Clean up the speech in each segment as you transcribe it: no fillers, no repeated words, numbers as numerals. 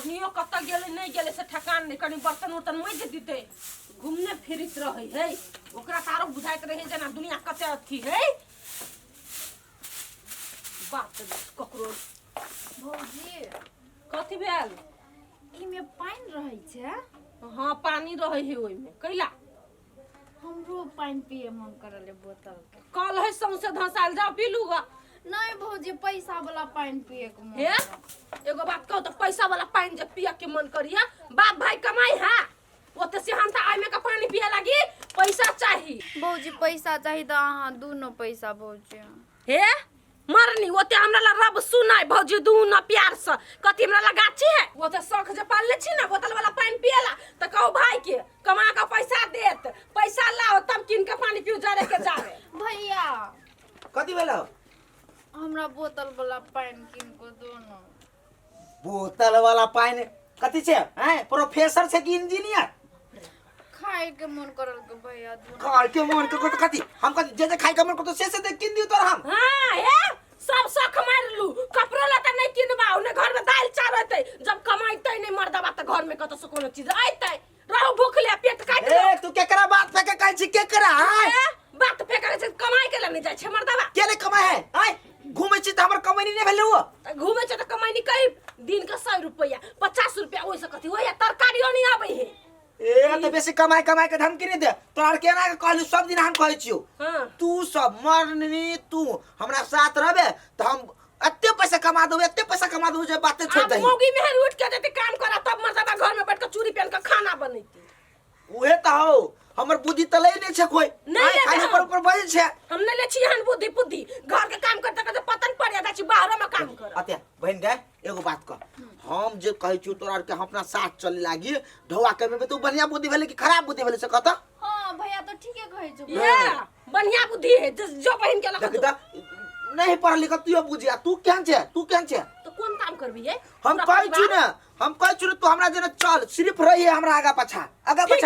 मरनियो कत गेले नहीं गेले से ठकान नहीं कनी बर्तन उर्तन मज देते घूमने फिरित रहे है ओकरा तारो बुझाइत रहे जना दुनिया कते अथी है बात ककरो भौजी कथी भेल इमे पानी रहै छै। हाँ पानी रहे है ओइ में कैला हमरो पानी पिए मन करले बोतल के कल है सौंसे धसाल जाओ पी लूगा नहीं भौजी पैसा वाला पानी पिए के मन हे एगो बात कहू तो पैसा वाला पानी जब पिए के मन करिया बाप भाई कमाई है ओते से हम त आइ में का पानी पिए लागी पैसा चाहिए भौजी पैसा चाहिए तो अहाँ दोनों पैसा भौजी हे मरनी ओते हमरा ला रब सुनाई भौजी दू न प्यार से कथि हमरा ला गाछी है ओते शौक जे पालले छी ना बोतल वाला पानी पिएला त कहू भाई के कमा के पैसा देत पैसा लाओ तब किन के पानी पिउ जरे के जावे भैया कथी भेलो हमरा बोतल वाला पानी किन को दो न। बोतल वाला पानी कथी छै हैं प्रोफेसर छै कि इंजीनियर खाए के मन करल के भैया दो खाए के मन के कथी हम कथी जे खाए के मन को तो से दे किन दियो तोर हम हां हे सब शौक मार लू कपड़ा लता नहीं किनबाऊ ने घर में दाल चावल रहते जब कमाइते नहीं मर्दबा त घर में कत से कोनो चीज आइते रहू भूखले पेट काट ए तू केकरा बात फेके कहै छी केकरा हैं बात फेके से कमाई के नहीं जाय छै मर्दबा के ले कमाई है हैं घूमे छी त हमर कमाई नहीं भेले हो घूमे छ त कमाई नहीं करी दिन का 100 रुपया 50 रुपया ओइ से कथि होय तरकारियो नहीं आबै है ए त बेसी कमाई के धमकी नहीं दे तोर केना के कहलु सब दिन हम कहै छियो हां तू सब मरनी तू हमरा साथ रहबे त हम एते पैसा कमा दो जे बातें छोड़ दही मोगी में उठ के देते काम करा तब मर्दबा घर में बैठ के चूड़ी पहन के खाना बनैती उहे त हो हमर बुद्धि त लई नहीं छै कोई नहीं खाली ऊपर बजै छै हम नहीं ले छी हन बुद्धि घर के काम करते करते पतन पड़ जाता छी बाहर में काम कर अते बहन गए एगो बात कह हम जे कहै छी तोरा के हम अपना साथ चले लागी ढौआ के में तो बढ़िया बुद्धि भेले कि खराब बुद्धि भेले से कहता हां भैया तो ठीके कहै छ ये बढ़िया बुद्धि है जो बहन के लगा देख त नहीं पढ़ लिख तू बुझिया तू केहन छै तो कौन काम करबी है हम कहै छी ना तू हमरा जेना चल सिर्फ रही हमरा आगा पछा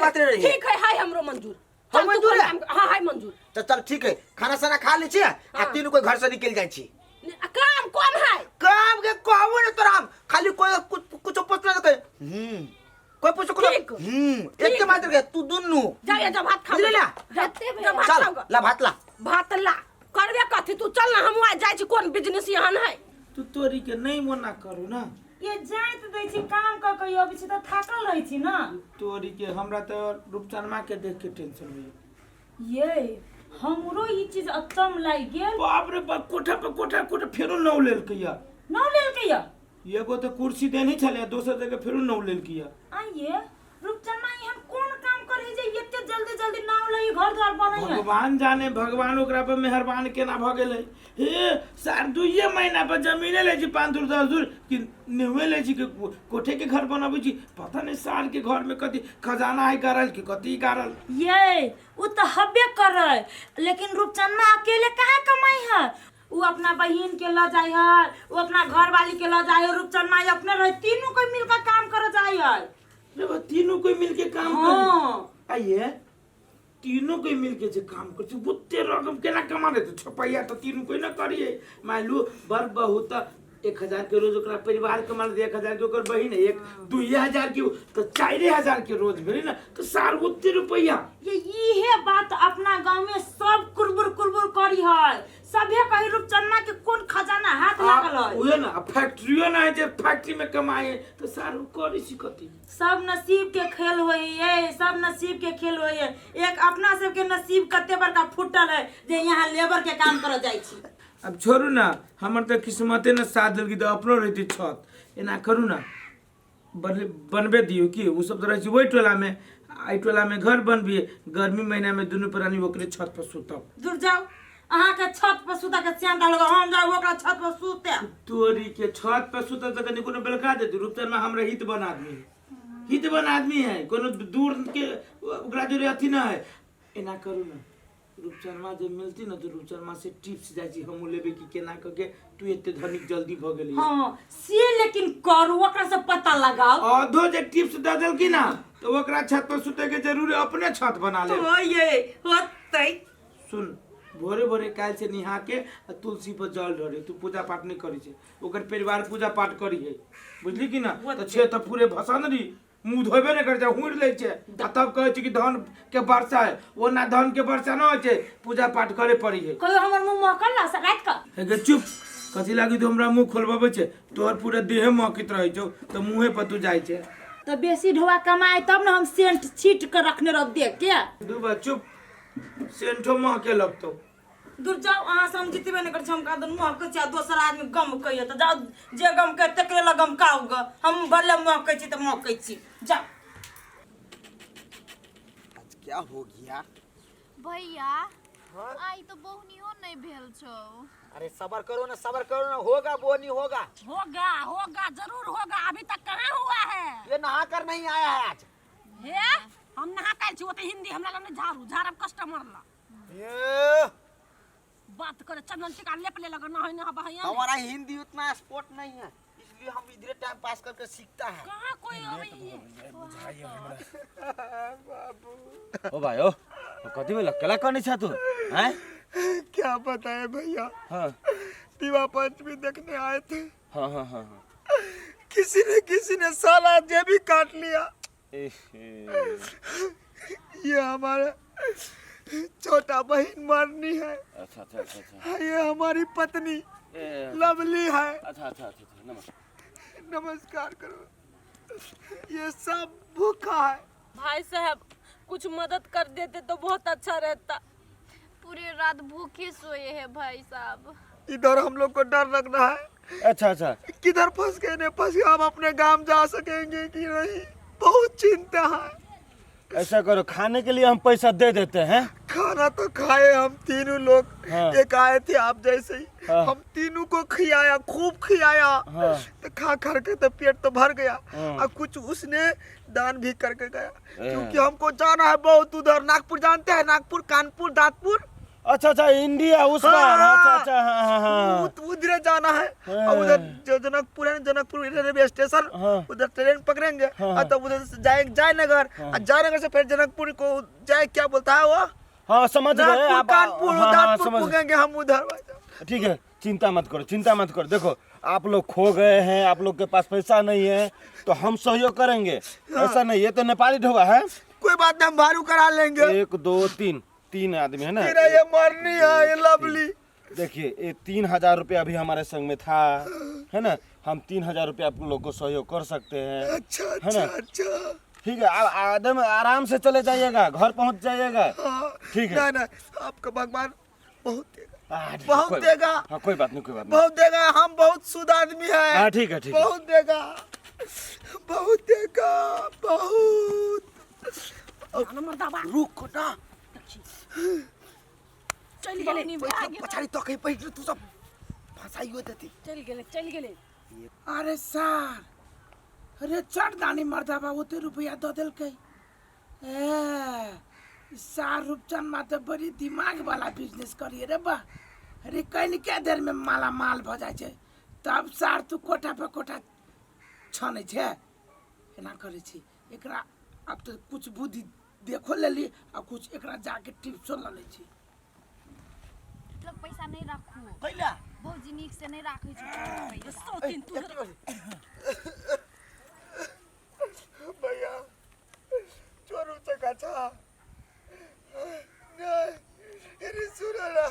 मात्र रही ठीक है हाय हमरो मंजूर हम मंजूर है हां हाय मंजूर तो चल ठीक है खाना साना खा ले छी आ तीन कोई घर से निकल जाय छी काम कौन है काम के कहबो ने तोरा हम खाली कोई कुछ पूछना तो कोई पूछो को एक मात्र के तू दुन्नु जा जा भात खा ले ना चल ला भात ला करबे कथि तू चल ना हम आ जाय छी कोन बिजनेस यहां है तू तोरी के नहीं मना करू ना ये जाइत दै छी काम क के अभी से त थाकल रहै छी ना तोरी के हमरा तो रूपचनमा के देख के टेंशन होई ये हमरो ई चीज अत्तम लाग गेल बाप रे बाप कोठा फेरो नौ लेल किया नौ लेल के या एगो तो कुर्सी देनी छले दोसर जगह फेरो नौ लेल किया आइए रुपचन्ना ई हम कोन काम करे जे एते जल्दी नाव लई घर द्वार बनई है भगवान जाने भगवान ओकरा पे मेहरबान केना भ गेलै हे सार दुइये महीना पर जमीने ले छी 5 दूर 10 दूर कि नेवे ले छी के कोठे के घर बनाबै छी पता नहीं सार के घर में कथि खजाना है करल कि कथि करल ये उ त हबे करे लेकिन रुपचन्ना अकेले काहे कमाई है उ अपना बहिन के ल जाय है उ अपना घर वाली के ल जाय है रुपचन्ना अपने रह तीनों कोई मिलकर काम कर जाय है जब तीनों कोई मिलके काम कर आइए तीनों कोई मिलके जे काम करछ बुत्ते रकम केना कमा देते छपैया तो तीनों कोई ना करिए मान लो बर बहुत 1000 के रोज ओकरा परिवार कमा दे 1000 के ओकर बहिन है 2000 के तो 4000 के रोज भेली ना तो 60 रुपया ये इहे बात अपना गांव में सब कुरबुर करी है सभे कही रूपचन्ना के कोन खजाना हाथ लागल है उहे ना फैक्ट्रियो ना है जे फैक्ट्री में कमाए तो सारू करी सिकती सब नसीब के खेल होई है सब नसीब के खेल होई है एक अपना सब के नसीब कते बड़का फुटल है जे यहाँ लेबर के काम कर जाय छी अब छोड़ू ना हमर तो किस्मते न साथ देल की तो अपनो रहती छत एना करू ना बनबे दियो कि उ सब तरह वही टोला में आई टोला में घर बनबिए गर्मी महीना में दोनों प्राणी ओकरे छत पर सुतब दूर जाओ अहाँ के छत पर सुता के सियान डालो हम जाओ ओकरा छत पर सुते तोरी के छत पर सुतब त कनी कोनो बेलका दे रूपचन में हमरा हित बन आदमी है कोनो दूर के ओकरा जोरे अथी ना है एना करू ना रूपचनमा जे मिलती ना तो रूपचनमा से टिप्स जाय छी हम लेबे कि केना क के तू एते धनिक जल्दी भ गेली हां से लेकिन करू ओकरा से पता लगाओ आधो जे टिप्स द देल की ना तो ओकरा छत पर सुते के जरूर अपने छत बना ले तो ये होतै सुन भोरे भोरे काल से निहा के आ तुलसी पर जल ढरे तू पूजा पाठ नहीं करी छे ओकर परिवार पूजा पाठ करी है बुझली कि ना तो छे तो पूरे भसनरी मुंह धोबे नहीं कर जा हुड़ ले छे आ तब कहे छी कि धन के वर्षा है वो ना धन के वर्षा ना होय छे पूजा पाठ करे पड़ी है कोई हमर मुंह महकल ना सकाइत का हे गे चुप कथी लागी तो हमरा मुंह खोलबाबे छे तोहर पूरे देह महकित रहे छौ तो मुंहे पर तू जाय छे तो बेसी ढोआ कमाए तब ना हम सेंट छीट के रखने रह देख के दुबा चुप सेंठो महके लगतो दूर जाओ अहाँ से हम जितबे नहीं कर हम का दन मुंह के चा दोसर आदमी गम कहियो तो जाओ जे गम के तकरे ल गम काउगा हम भले मुंह के छी तो मुंह के छी जाओ आज क्या हो गया? भैया आई तो बहुनियो नहीं भेल छौ। अरे सबर करो ना, होगा वो नहीं होगा। होगा जरूर होगा। अभी तक कहाँ हुआ है? ये नहा कर नहीं आया है आज। हे हम नहा काल छी ओते हिंदी हमरा लने झाड़ब कस्टमर ला ये बात करे चंदन टिका लेप ले लगा ना है ना भैया हमारा हिंदी उतना स्पोर्ट नहीं है इसलिए हम इधर टाइम पास करके सीखता है। कहाँ कोई अभी ओ भाई ओ कथी में लकला करनी छ तू हैं? क्या पता है भैया, हां दिवा पंचमी देखने आए थे। हां हां हां किसी ने साला जेबी काट लिया। ए ये हमारा छोटा बहन मरनी है। अच्छा अच्छा अच्छा अच्छा ये हमारी पत्नी ए लवली है। अच्छा अच्छा अच्छा नमस्कार नमस्कार करो। ये सब भूखा है। भाई साहब कुछ मदद कर देते तो बहुत अच्छा रहता। पूरी रात भूखे सोए हैं भाई साहब। इधर हम लोग को डर लग रहा है अच्छा अच्छा किधर फंस गए नहीं फंस गए, हम अपने गांव जा सकेंगे कि नहीं, बहुत चिंता है। ऐसा करो खाने के लिए हम पैसा दे देते हैं। खाना तो खाए हम तीनों लोग। हाँ। एक आए थे आप जैसे ही। हाँ। हम तीनों को खिलाया, खूब खिलाया। हाँ। तो खा के तो पेट तो भर गया। हाँ। और कुछ उसने दान भी करके गया क्योंकि हमको जाना है बहुत उधर। नागपुर जानते हैं? नागपुर, कानपुर, दादपुर। अच्छा अच्छा इंडिया उस हाँ, बार हाँ। अच्छा अच्छा हाँ हाँ हाँ उधर जाना है। हाँ। और उधर जो जनकपुर है, जनकपुर रेलवे स्टेशन, हाँ। उधर ट्रेन पकड़ेंगे। हाँ। और तब उधर से जाएंगे जयनगर। और जयनगर से फिर जनकपुर को जाए, क्या बोलता है वो, हाँ समझ गए नागपुर, आप। कानपुर, हाँ, हाँ, दादपुर समझ पहुंचेंगे हम उधर। ठीक है चिंता मत करो देखो आप लोग खो गए हैं, आप लोग के पास पैसा नहीं है तो हम सहयोग करेंगे। ऐसा नहीं है तो नेपाली ढोबा है। कोई बात नहीं, हम भारू करा लेंगे। 1 2 3 3 आदमी है ना। मेरा ये मरनी है, ये लवली। देखिए ये 3000 रुपया अभी हमारे संग में था है ना। हम 3000 रुपया आप लोग को सहयोग कर सकते हैं। अच्छा है अच्छा ना? अच्छा। ठीक है आप आदम आराम से चले जाइएगा, घर पहुंच जाइएगा। हाँ, ठीक है। नहीं आपका भगवान बहुत देगा, ठीक है, बहुत देगा। हाँ कोई बात नहीं बहुत देगा। हम बहुत शुद्ध आदमी है। हाँ ठीक है ठीक है। बहुत देगा, बहुत देगा, बहुत। रुक ना, चल गेले पछाड़ी तो कहीं बैठ तू सब फंसाई हो देती। चल गेले अरे सर अरे चढ़ दानी मर्दाबा ओते रुपया दो दिल के सार रूपचंद माते बड़ी दिमाग वाला बिजनेस करिए रे बा। अरे कहीं क्या देर में माला माल भ जाए छे तब सार तू कोठा पे कोठा छने छे एना करे छी। एकरा अब तो कुछ बुद्धि देखो ले ली और कुछ एकरा जाके टिप्सो ले ले छी। मतलब पैसा नहीं रखू कैला भौजी नीक से नहीं राखै छै पैसा। भैया चोरू चका था नहीं, अरे सुनो ना,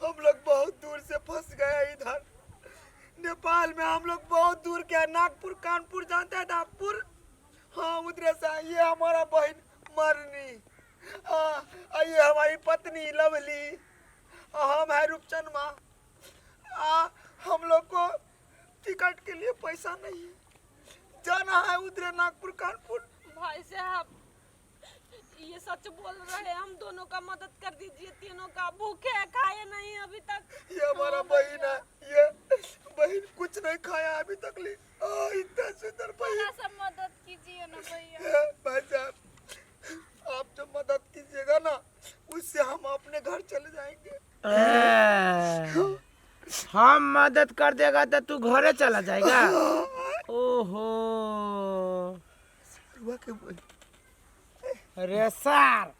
हम लोग बहुत दूर से फंस गए इधर नेपाल में। हम लोग बहुत दूर के नागपुर, कानपुर जानते हैं? नागपुर, हाँ उधर से। ये हमारा बहन मरनी, ये हमारी पत्नी लवली, हम है रूपचंद माँ। हम लोग को टिकट के लिए पैसा नहीं है, जाना है उधर नागपुर, कानपुर। भाई साहब ये सच बोल रहे हैं, हम दोनों का मदद कर दीजिए। तीनों का भूखे खाए नहीं अभी तक। ये हमारा बहन है, ये बहन कुछ नहीं खाया अभी तक। ले इतना सुंदर बहन। थोड़ा सा मदद कीजिए ना भैया। भाई साहब आप जो मदद कीजिएगा ना उससे हम अपने घर चले जाएंगे। हम मदद कर देगा तो तू घरे चला जाएगा। ओहो रुआ के बोल। अरे सर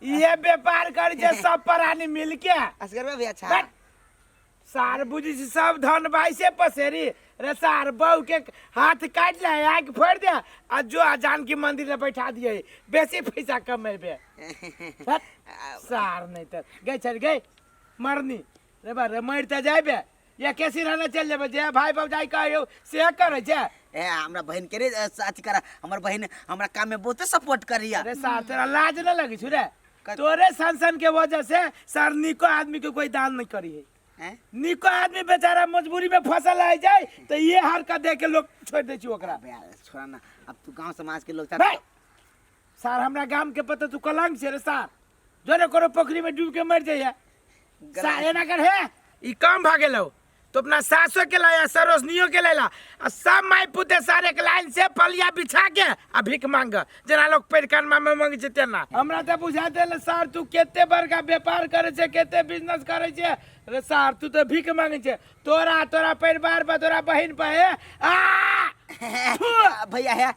ये व्यापार कर जे सब प्राणी मिल के असगर में भी अच्छा सार बुझी से सब धन भाई से पसेरी रे सार बहू के हाथ काट ले आग फोड़ दे आ जो जान की मंदिर में बैठा दिए बेसी पैसा कमेबे सार नहीं तो गए चल गए मरनी रे बा रे मर त जाबे ये कैसी रहना चल जाबे जे भाई बाबू कहियो से करे छे ए हमरा बहन के रे अथी करा हमर बहन हमरा काम में बहुत सपोर्ट करिया अरे सार तेरा लाज न लगी छु रे तोरे संसन के वजह से सर निको आदमी के कोई दान नहीं करी है हैं निको आदमी बेचारा मजबूरी में फसल आ जाए तो ये हरकत देख के लोग छोड़ दे छी ओकरा छोड़ा ना अब तू गांव समाज के लोग भाई सार हमरा गांव के पता तू कलंक से रे सार जो ने करो पोखरी में डूब के मर जाइए सार एना कर है ई काम भागे लो तो अपना सासो के लाया सरोसनियों के लेला आ सब माई पुते सारे के लाइन से पलिया बिछा के आ भीख मांग जना लोग पेड़ कान में मांगे छे तेना हमरा त बुझा देले सार तू केते बड़का व्यापार करे छे केते बिजनेस करे छे रे सार तू तो भीख मांगे छे तोरा परिवार पर तोरा बहन पर है आ भैया है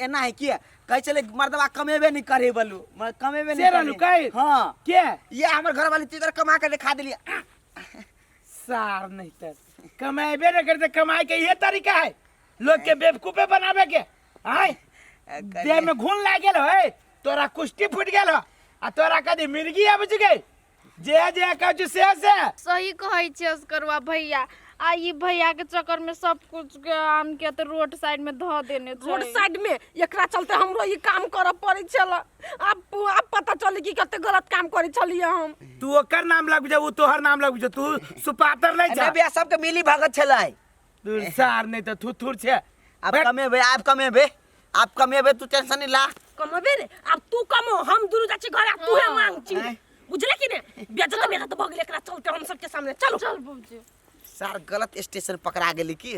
एना है कि कहे चले मर्दवा कमेबे नहीं करे बोलू कमेबे नहीं सेरा लुकाई हां के ये हमर घर वाली तीतर कमा के दिखा देली सार नहीं तो कमाएबे न करते कमाए के ये तरीका है लोग के बेवकूफे बनावे के आय देह में घून लाग गेल है तोरा कुश्ती फूट गेल आ तोरा कदी मिर्गी आबि गई जे कहू से सही कहै छै असगरवा भैया आ ई भैया के चक्कर में सब कुछ के आम के तो रोड साइड में ध देने छै रोड साइड में एकरा चलते हमरो ये काम करे पड़े छल अब पता चली कि कते गलत काम करे छलिए हम तू ओकर नाम लग जा उ तोहर नाम लग जा तू सुपातर नहीं अरे जा भैया सबके मिली भगत छलै तू सार नहीं तो थुथुर छे आप कमेबे तू टेंशन नहीं ला कमबे रे अब तू कमो हम दुरु जाची घर तू है मांग छी बुझले कि ने बेजत मेरा तो भगले एकरा चलते हम सबके सामने चलो चल बाबूजी सर गलत स्टेशन पकड़ा गेली की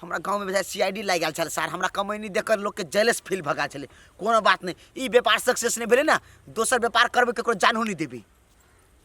हमरा गांव में सीआईडी लाग गेल छल सर हमरा कमैनी देखकर लोग के जेलस फील भगा छले कोनो बात नहीं ई व्यापार सक्सेस नहीं भेले ना दोसर व्यापार करबे केकरो जानू नहीं देबी